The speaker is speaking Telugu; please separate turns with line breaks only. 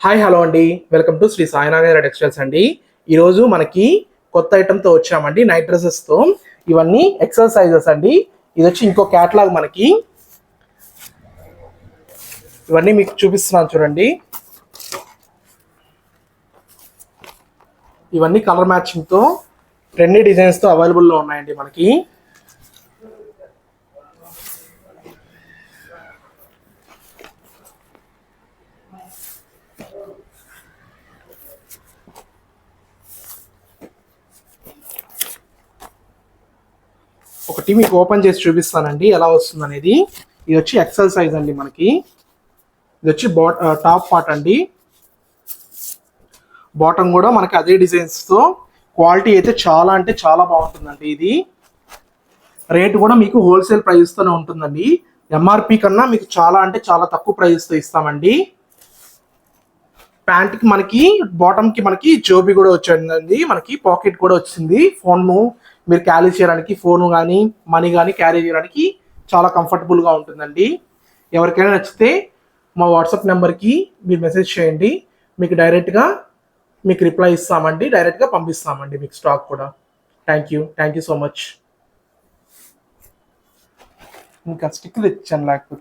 హాయ్ హలో అండి, వెల్కమ్ టు శ్రీ సాయినాగర్ టెక్స్టైల్స్ అండి. ఈరోజు మనకి కొత్త ఐటమ్తో వచ్చామండి, నైట్ డ్రెస్సెస్తో. ఇవన్నీ ఎక్సెల్ సైజెస్ అండి. ఇది వచ్చి ఇంకో క్యాటలాగ్ మనకి. ఇవన్నీ మీకు చూపిస్తున్నాను చూడండి. ఇవన్నీ కలర్ మ్యాచింగ్తో ట్రెండీ డిజైన్స్తో అవైలబుల్లో ఉన్నాయండి మనకి. ఒకటి మీకు ఓపెన్ చేసి చూపిస్తానండి ఎలా వస్తుంది అనేది. ఇది వచ్చి ఎక్సెల్ సైజ్ అండి మనకి. ఇది వచ్చి టాప్ పార్ట్ అండి. బాటమ్ కూడా మనకి అదే డిజైన్స్తో. క్వాలిటీ అయితే చాలా అంటే చాలా బాగుంటుందండి. ఇది రేట్ కూడా మీకు హోల్సేల్ ప్రైస్తోనే ఉంటుందండి. ఎంఆర్పి కన్నా మీకు చాలా అంటే చాలా తక్కువ ప్రైస్తో ఇస్తామండి. ప్యాంట్కి మనకి బాటమ్కి మనకి జోబీ కూడా వచ్చిందండి. మనకి పాకెట్ కూడా వచ్చింది. ఫోన్ను మీరు క్యారీ చేయడానికి, ఫోను కానీ మనీ కానీ క్యారీ చేయడానికి చాలా కంఫర్టబుల్గా ఉంటుందండి. ఎవరికైనా నచ్చితే మా వాట్సాప్ నెంబర్కి మీరు మెసేజ్ చేయండి. మీకు డైరెక్ట్గా మీకు రిప్లై ఇస్తామండి. డైరెక్ట్గా పంపిస్తామండి మీకు స్టాక్ కూడా. Thank you so much. ఇంకా స్టిక్ తెచ్చాను లేకపోతే